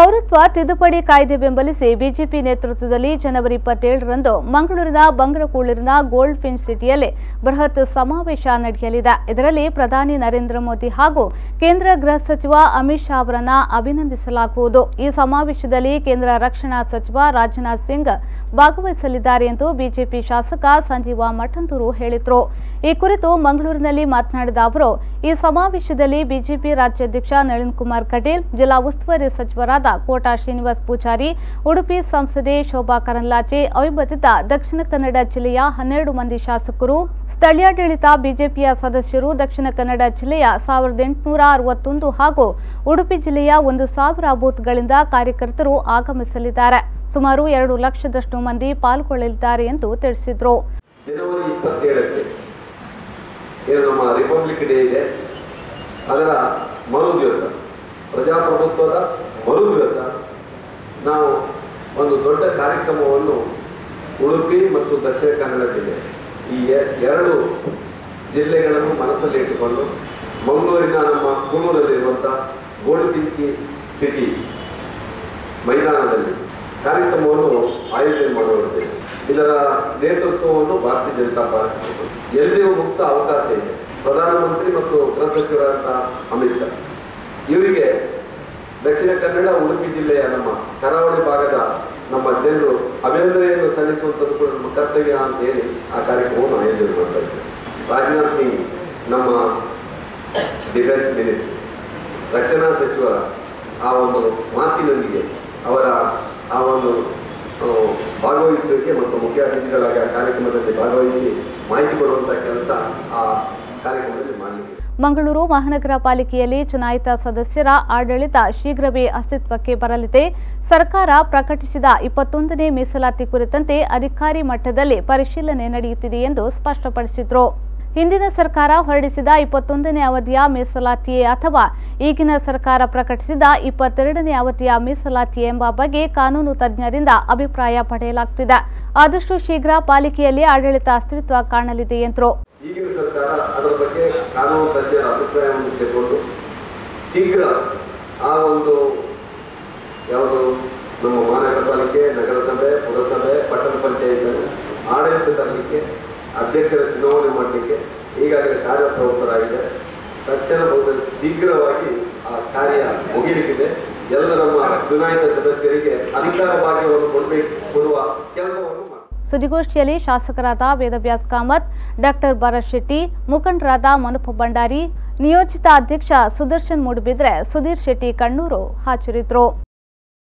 ಪೌರತ್ವ ತಿದ್ದುಪಡಿ ಕಾಯ್ದೆ ಬೆಂಬಲಿಸಿ ಬಿಜೆಪಿ ನೇತೃತ್ವದಲ್ಲಿ ಜನವರಿ 27ರಂದು ಮಂಗಳೂರಿನ ಬಂಗರಕೂಳಿನ ಗೋಲ್ಡ್ ಫಿನ್ ಸಿಟಿಯಲ್ಲಿ ಬೃಹತ್ ಸಮಾವೇಶ ನಡೆಯಲಿದೆ. ಇದರಲ್ಲಿ ಪ್ರಧಾನಿ ನರೇಂದ್ರ ಮೋದಿ ಹಾಗೂ ಕೇಂದ್ರ ಗೃಹ ಸಚಿವ ಅಮಿತ್ ಶಾ ಅವರನ್ನು ಅಭಿನಂದಿಸಲಾಗುವುದು. ಈ ಸಮಾವೇಶದಲ್ಲಿ ಕೇಂದ್ರ ರಕ್ಷಣಾ ಸಚಿವ ರಾಜನಾಥ್ ಸಿಂಗ್ ಭಾಗವಹಿಸಲಿದ್ದಾರೆ ಎಂದು ಬಿಜೆಪಿ ಶಾಸಕ ಸಂಜೀವ ಮಠಂದೂರು ಹೇಳಿದರು. ಈ ಕುರಿತು ಮಂಗಳೂರಿನಲ್ಲಿ ಮಾತನಾಡಿದ ಅವರು, ಈ ಸಮಾವೇಶದಲ್ಲಿ ಬಿಜೆಪಿ ರಾಜ್ಯಾಧ್ಯಕ್ಷ ನಳಿನ್ ಕುಮಾರ್ ಕಟೀಲ್, ಜಿಲ್ಲಾ ಉಸ್ತುವಾರಿ ಸಚಿವರಾದ ಕೋಟಾ ಶ್ರೀನಿವಾಸ್ ಪೂಜಾರಿ, ಉಡುಪಿ ಸಂಸದೆ ಶೋಭಾ ಕರಂದ್ಲಾಜೆ, ಅವಿಭಜಿತ ದಕ್ಷಿಣ ಕನ್ನಡ ಜಿಲ್ಲೆಯ 12 ಮಂದಿ ಶಾಸಕರು, ಸ್ಥಳೀಯಾಡಳಿತ ಬಿಜೆಪಿಯ ಸದಸ್ಯರು, ದಕ್ಷಿಣ ಕನ್ನಡ ಜಿಲ್ಲೆಯ 1861 ಹಾಗೂ ಉಡುಪಿ ಜಿಲ್ಲೆಯ 1000 ಬೂತ್ಗಳಿಂದ ಕಾರ್ಯಕರ್ತರು ಆಗಮಿಸಲಿದ್ದಾರೆ. ಸುಮಾರು 2 ಲಕ್ಷದಷ್ಟು ಮಂದಿ ಪಾಲ್ಗೊಳ್ಳಲಿದ್ದಾರೆ ಎಂದು ತಿಳಿಸಿದರು. ಜನವರಿ 27ಕ್ಕೆ ನಮ್ಮ ರಿಪಬ್ಲಿಕ್ ಡೇ ಇದೆ. ಅದರ ಮರು ದಿವಸ, ಪ್ರಜಾಪ್ರಭುತ್ವದ ಮರು ದಿವಸ ನಾವು ಒಂದು ದೊಡ್ಡ ಕಾರ್ಯಕ್ರಮವನ್ನು ಉಡುಪಿ ಮತ್ತು ದಕ್ಷಿಣ ಕನ್ನಡ ಜಿಲ್ಲೆ ಈ 2 ಜಿಲ್ಲೆಗಳನ್ನು ಮನಸ್ಸಲ್ಲಿ ಇಟ್ಟುಕೊಂಡು ಮಂಗಳೂರಿನ ನಮ್ಮ ಕೂನೂರಲ್ಲಿರುವಂಥ ಗೋಲ್ಡ್ ಫಿನ್ ಸಿಟಿ ಮೈದಾನದಲ್ಲಿ ಕಾರ್ಯಕ್ರಮವನ್ನು ಆಯೋಜನೆ ಮಾಡುತ್ತಿದ್ದೇವೆ. ಇದರ ನೇತೃತ್ವವನ್ನು ಭಾರತೀಯ ಜನತಾ ಪಾರ್ಟಿ. ಎಲ್ಲಿಯೂ ಮುಕ್ತ ಅವಕಾಶ ಇದೆ. ಪ್ರಧಾನಮಂತ್ರಿ ಮತ್ತು ಗೃಹ ಸಚಿವರಾದ ಅಮಿತ್ ಶಾ ಇವರಿಗೆ ದಕ್ಷಿಣ ಕನ್ನಡ ಉಡುಪಿ ಜಿಲ್ಲೆಯ ನಮ್ಮ ಕರಾವಳಿ ಭಾಗದ ನಮ್ಮ ಜನರು ಅಭಿನಂದನೆಯನ್ನು ಸಲ್ಲಿಸುವಂಥದ್ದು ಕೂಡ ನಮ್ಮ ಕರ್ತವ್ಯ ಅಂತ ಹೇಳಿ ಆ ಕಾರ್ಯಕ್ರಮವನ್ನು ಆಯೋಜನೆ ಮಾಡ್ತಾ ಇದ್ದೇವೆ. ರಾಜನಾಥ್ ಸಿಂಗ್ ನಮ್ಮ ಡಿಫೆನ್ಸ್ ಮಿನಿಸ್ಟರ್, ರಕ್ಷಣಾ ಸಚಿವರ ಆ ಒಂದು ಮಾತಿನೊಂದಿಗೆ ಅವರ ಆ ಒಂದು ಭಾಗವಹಿಸುವಿಕೆ ಮತ್ತು ಮುಖ್ಯ ಅತಿಥಿಗಳಾಗಿ ಆ ಕಾರ್ಯಕ್ರಮದಲ್ಲಿ ಭಾಗವಹಿಸಿ ಮಾಹಿತಿ ಕೊಡುವಂಥ ಕೆಲಸ ಆ ಕಾರ್ಯಕ್ರಮದಲ್ಲಿ ಮಾಡಲಿದೆ. ಮಂಗಳೂರು ಮಹಾನಗರ ಪಾಲಿಕೆಯಲ್ಲಿ ಚುನಾಯಿತ ಸದಸ್ಯರ ಆಡಳಿತ ಶೀಘ್ರವೇ ಅಸ್ತಿತ್ವಕ್ಕೆ ಬರಲಿದೆ. ಸರ್ಕಾರ ಪ್ರಕಟಿಸಿದ 21ನೇ ಮೀಸಲಾತಿ ಕುರಿತಂತೆ ಅಧಿಕಾರಿ ಮಟ್ಟದಲ್ಲಿ ಪರಿಶೀಲನೆ ನಡೆಯುತ್ತಿದೆ ಎಂದು ಸ್ಪಷ್ಟಪಡಿಸಿದರು. ಹಿಂದಿನ ಸರ್ಕಾರ ಹೊರಡಿಸಿದ 21ನೇ ಅವಧಿಯ ಮೀಸಲಾತಿಯೇ ಅಥವಾ ಈಗಿನ ಸರ್ಕಾರ ಪ್ರಕಟಿಸಿದ 22ನೇ ಅವಧಿಯ ಮೀಸಲಾತಿ ಎಂಬ ಬಗ್ಗೆ ಕಾನೂನು ತಜ್ಞರಿಂದ ಅಭಿಪ್ರಾಯ ಪಡೆಯಲಾಗುತ್ತಿದೆ. ಆದಷ್ಟು ಶೀಘ್ರ ಪಾಲಿಕೆಯಲ್ಲಿ ಆಡಳಿತ ಅಸ್ತಿತ್ವ ಕಾಣಲಿದೆ ಎಂದರು. ಈಗಿನ ಸರ್ಕಾರ ಅದರ ಬಗ್ಗೆ ಕಾನೂನು ತಜ್ಞರ ಅಭಿಪ್ರಾಯವನ್ನು ತೆಗೆದುಕೊಂಡು ಶೀಘ್ರ ಆ ಒಂದು ಯಾವುದು ನಮ್ಮ ಮಹಾನಗರ ಪಾಲಿಕೆ, ನಗರಸಭೆ, ಪುರಸಭೆ, ಪಟ್ಟಣ ಪಂಚಾಯತ್ ಆಡಳಿತ ತರಲಿಕ್ಕೆ, ಅಧ್ಯಕ್ಷರ ಚುನಾವಣೆ ಮಾಡಲಿಕ್ಕೆ ಈಗಾಗಲೇ ಕಾರ್ಯಪ್ರವೃತ್ತರಾಗಿದೆ. ತಕ್ಷಣ ಶೀಘ್ರವಾಗಿ ಆ ಕಾರ್ಯ ಮುಗಿಲಿಕ್ಕಿದೆ. ಎಲ್ಲ ನಮ್ಮ ಚುನಾಯಿತ ಸದಸ್ಯರಿಗೆ ಅಧಿಕಾರ ಭಾಗ್ಯವನ್ನು ಕೊಡುವ ಕೆಲಸವನ್ನು ಮಾಡಿ. ಸುದ್ದಿಗೋಷ್ಠಿಯಲ್ಲಿ ಶಾಸಕರಾದ ವೇದವ್ಯಾಸ್ ಕಾಮತ್, ಡಾಕ್ಟರ್ ಭರತ್ ಶೆಟ್ಟಿ, ಮುಖಂಡರಾದ ಮನುಪ ಭಂಡಾರಿ, ನಿಯೋಜಿತ ಅಧ್ಯಕ್ಷ ಸುದರ್ಶನ್ ಮೂಡುಬಿದ್ರೆ, ಸುಧೀರ್ ಶೆಟ್ಟಿ ಕಣ್ಣೂರು ಹಾಜರಿದ್ದರು.